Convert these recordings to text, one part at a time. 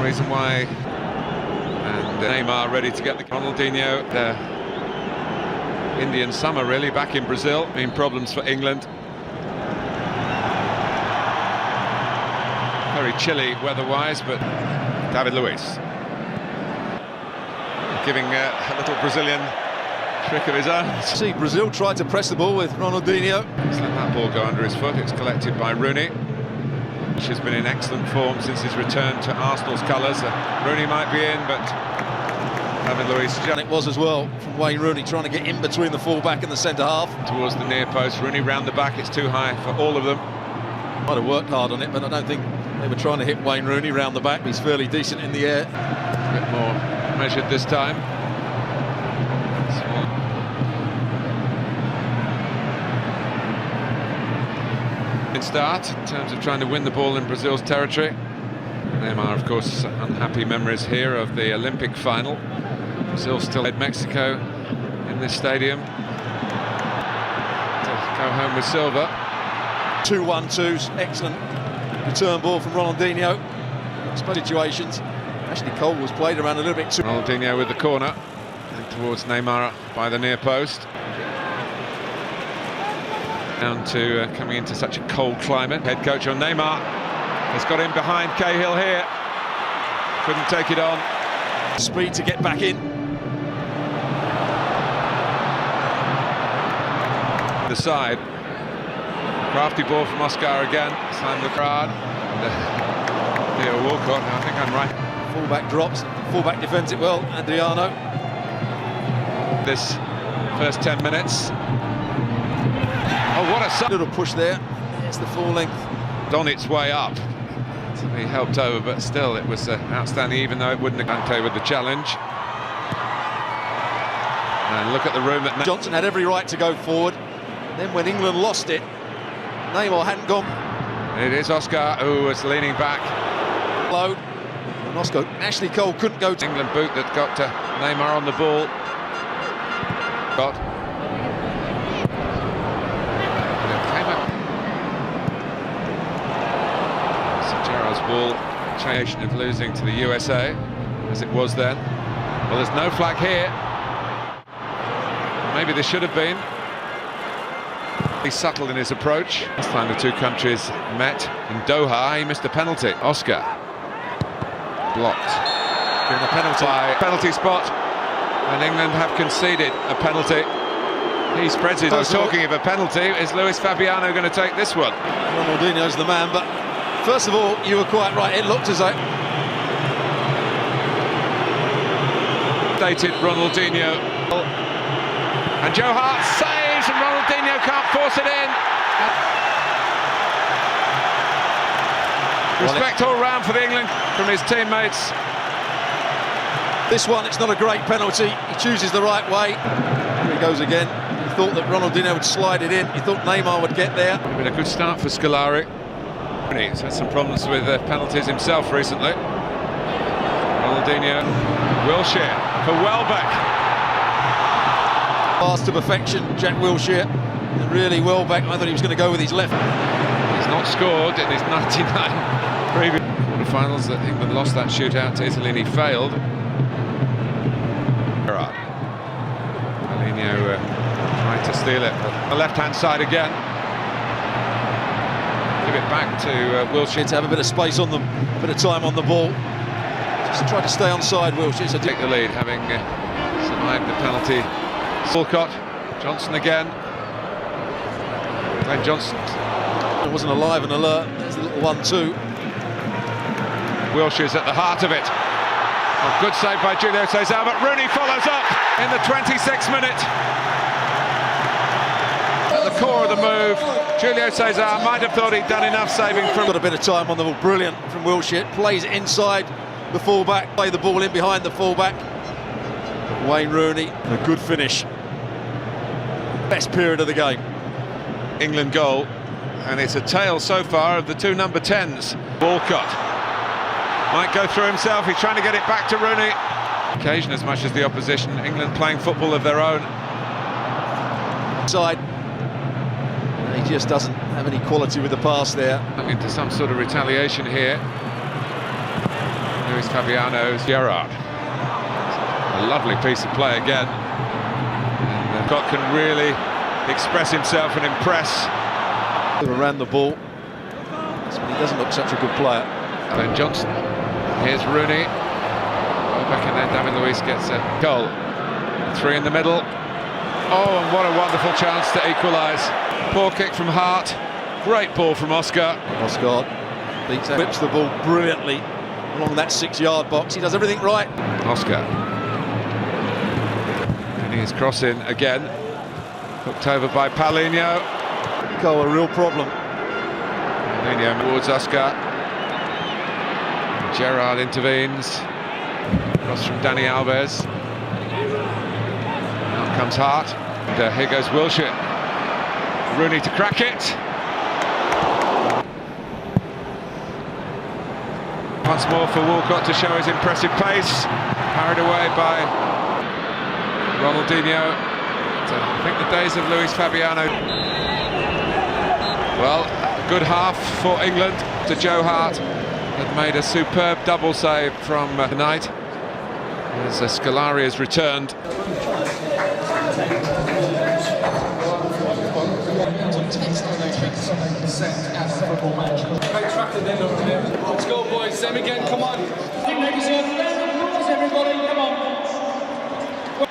reason why. And Neymar ready to get the Ronaldinho. Indian summer really back in Brazil. Been problems for England. Very chilly weather-wise, but David Luiz giving a little Brazilian trick of his own. See, Brazil tried to press the ball with Ronaldinho. He's let that ball go under his foot. It's collected by Rooney, which has been in excellent form since his return to Arsenal's colours. Rooney might be in, but David Luiz. And it was as well from Wayne Rooney trying to get in between the full-back and the centre-half. Towards the near post, Rooney round the back. It's too high for all of them. Might have worked hard on it, but I don't think they were trying to hit Wayne Rooney round the back. He's fairly decent in the air. A bit more measured this time. Start in terms of trying to win the ball in Brazil's territory. Neymar, of course, unhappy memories here of the Olympic final. Brazil still led Mexico in this stadium to go home with silver. 2-1-2s, excellent return ball from Ronaldinho. Situations. Ashley Cole was played around a little bit too. Ronaldinho with the corner and towards Neymar by the near post. Down to coming into such a cold climate. Head coach on Neymar has got him behind Cahill here. Couldn't take it on. Speed to get back in. The side. Crafty ball from Oscar again. Simon Gerrard. Theo Walcott. I think I'm right. Fullback drops. Fullback defends it well. Adriano. This first 10 minutes. Oh, what a little push there. It's the full length. On its way up. To be helped over, but still it was outstanding, even though it wouldn't have gone with the challenge. And look at the room that Johnson had every right to go forward. Then when England lost it, Neymar hadn't gone. It is Oscar who was leaning back. Low. And Oscar, Ashley Cole couldn't go to England boot that got Neymar on the ball. Got. Ball change of losing to the USA as it was then. Well, there's no flag here. Maybe there should have been. He's subtle in his approach. Last time the two countries met in Doha, he missed a penalty. Oscar blocked. Given a penalty. By penalty spot, and England have conceded a penalty. He spreads it. Talking of a penalty, is Luis Fabiano going to take this one? Ronaldinho's the man, but first of all, you were quite right. It looked as though dated Ronaldinho, and Joe Hart saves, and Ronaldinho can't force it in. Respect all round for the England from his teammates. This one, it's not a great penalty. He chooses the right way. Here he goes again. He thought that Ronaldinho would slide it in. He thought Neymar would get there. Been a good start for Scolari. He's had some problems with penalties himself recently. Ronaldinho, Wilshere for Welbeck. Pass to perfection, Jack Wilshere. And really, Welbeck, I thought he was going to go with his left. He's not scored in his 99 previous quarterfinals that England lost that shootout to Italy and he failed. Gerrard. Ronaldinho tried to steal it, but the left-hand side again. Give it back to Wilshere to have a bit of space on them, a bit of time on the ball. Just try to stay onside, Wilshere. So take the lead, having survived the penalty. Walcott, Johnson again. Glenn Johnson. It wasn't alive and alert. There's a little 1-2. Wilshere's at the heart of it. Oh, good save by Julio Cesar, but Rooney follows up in the 26th minute. At the core of the move, Julio Cesar might have thought he'd done enough saving from... Got a bit of time on the ball, brilliant from Wilshere. Plays it inside the fullback, play the ball in behind the fullback. Wayne Rooney, a good finish. Best period of the game. England goal, and it's a tale so far of the two number 10s. Walcott might go through himself, he's trying to get it back to Rooney. Occasion as much as the opposition, England playing football of their own. Side. He just doesn't have any quality with the pass there. Into some sort of retaliation here. Luis Fabiano's Gerrard. A lovely piece of play again. And Scott can really express himself and impress. Around the ball. He doesn't look such a good player. Ben Johnson. Here's Rooney. Back and then David Luiz gets a goal. 3 in the middle. Oh, and what a wonderful chance to equalise. Poor kick from Hart. Great ball from Oscar. Oscar whips the ball brilliantly along that 6-yard box. He does everything right. Oscar. And he's crossing again. Hooked over by Paulinho. Goal, a real problem. Paulinho towards Oscar. Gerrard intervenes. Cross from Dani Alves. Out comes Hart. And here goes Wilshere. Rooney to crack it. Once more for Walcott to show his impressive pace. Carried away by Ronaldinho. I think the days of Luis Fabiano. Well, a good half for England. To Joe Hart had made a superb double save from tonight. As Scolari has returned. Let's go, boys. Same again, come on. Everybody, come on.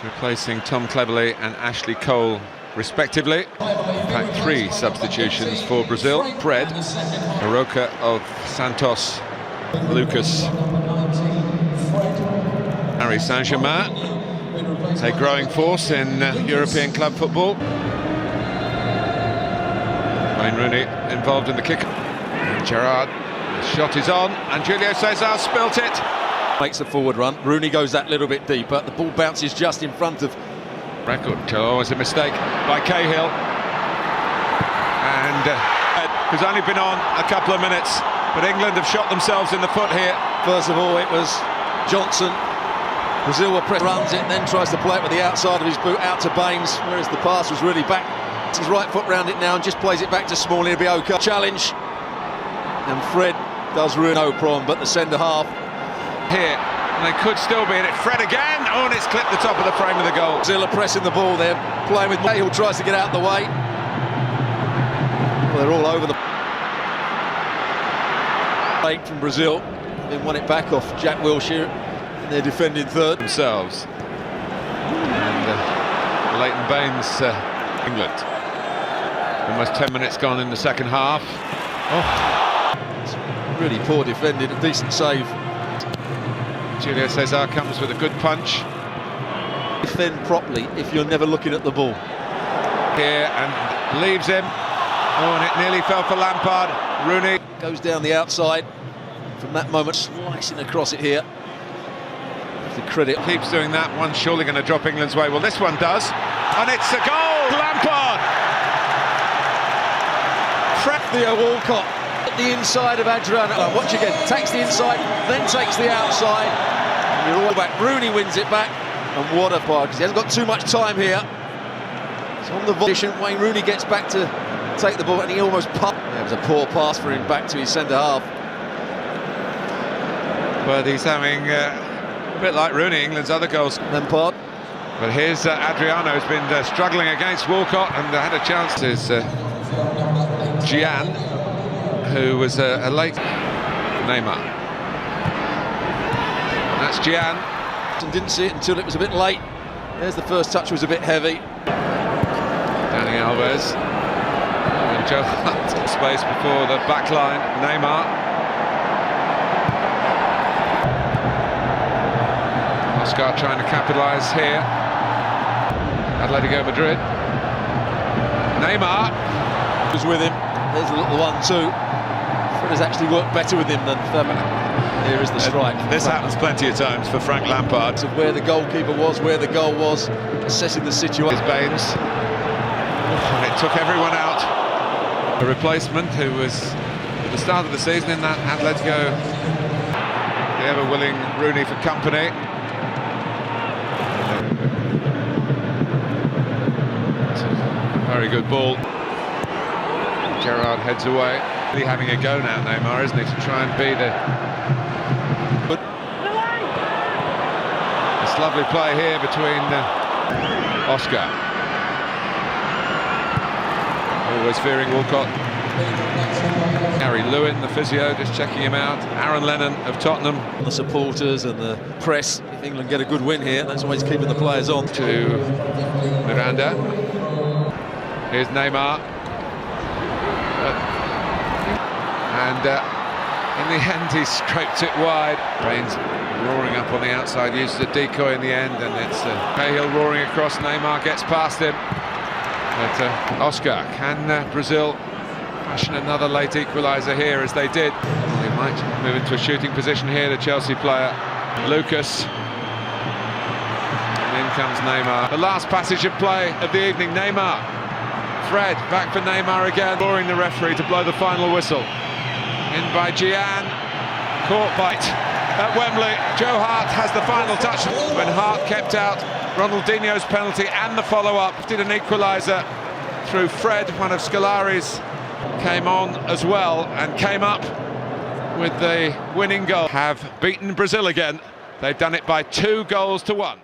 Replacing Tom Cleverley and Ashley Cole, respectively. In fact, 3 substitutions for Brazil. Fred, Aroca of Santos, Lucas. Paris Saint-Germain, a growing force in European club football. Wayne Rooney involved in the kick. And Gerrard, the shot is on, and Julio Cesar spilt it. Makes a forward run. Rooney goes that little bit deeper. The ball bounces just in front of. Record, always a mistake by Cahill. And who's only been on a couple of minutes, but England have shot themselves in the foot here. First of all, it was Johnson. Brazil will press, runs it, then tries to play it with the outside of his boot out to Baines, whereas the pass was really back. His right foot round it now and just plays it back to Smalley. It'll be okay. Challenge. And Fred does really no problem, but the centre half. Here, and they could still be in it. Fred again. Oh, and it's clipped the top of the frame of the goal. Brazil are pressing the ball there, playing with Cahill, tries to get out of the way. Well, they're all over the plate from Brazil. Then won it back off Jack Wilshere. They're defending third themselves. And Leighton Baines, England. Almost 10 minutes gone in the second half. Oh, it's really poor defending, a decent save. Julio Cesar comes with a good punch. Defend properly if you're never looking at the ball. Here and leaves him. Oh, and it nearly fell for Lampard. Rooney goes down the outside. From that moment, slicing across it here. The credit keeps doing that. One's surely going to drop England's way. Well, this one does, and it's a goal. Lampard. Theo Walcott at the inside of Adriano. Watch again. Takes the inside, then takes the outside. And you're all back. Rooney wins it back, and what a part, because he hasn't got too much time here. It's on the position. Wayne Rooney gets back to take the ball, and he almost pumped. It was a poor pass for him back to his centre half. But he's having a bit like Rooney, England's other goals. Lampard. But here's Adriano, who's been struggling against Walcott and had a chance. Is Gian, who was a late Neymar. And that's Gian. And didn't see it until it was a bit late. There's the first touch, was a bit heavy. Dani Alves. And Joe Hart space before the back line. Neymar. Oscar trying to capitalise here. Atletico Madrid. Neymar was with him. There's a little 1-2. Fred has actually worked better with him than Thurman. Here is the strike. This happens plenty of times for Frank Lampard. Of where the goalkeeper was, where the goal was, assessing the situation. Baines. And it took everyone out. A replacement who was at the start of the season in that Atletico, the ever-willing Rooney for company. Very good ball. Gerrard heads away. Really having a go now, Neymar, isn't he, to try and be the... lovely play here between Oscar. Always fearing Walcott. Gary Lewin, the physio, just checking him out. Aaron Lennon of Tottenham. The supporters and the press, if England get a good win here, that's always keeping the players on. To Miranda. Here's Neymar. And in the end he scraped it wide. Baines roaring up on the outside, uses a decoy in the end, and it's Cahill roaring across. Neymar gets past him. But Oscar, can Brazil fashion another late equaliser here as they did? Well, they might move into a shooting position here, the Chelsea player. Lucas. And in comes Neymar. The last passage of play of the evening, Neymar. Fred, back for Neymar again, imploring the referee to blow the final whistle. In by Gian, caught by at Wembley. Joe Hart has the final touch when Hart kept out Ronaldinho's penalty and the follow-up. Did an equaliser through Fred, one of Scolari's, came on as well and came up with the winning goal. Have beaten Brazil again. They've done it by 2 goals to 1.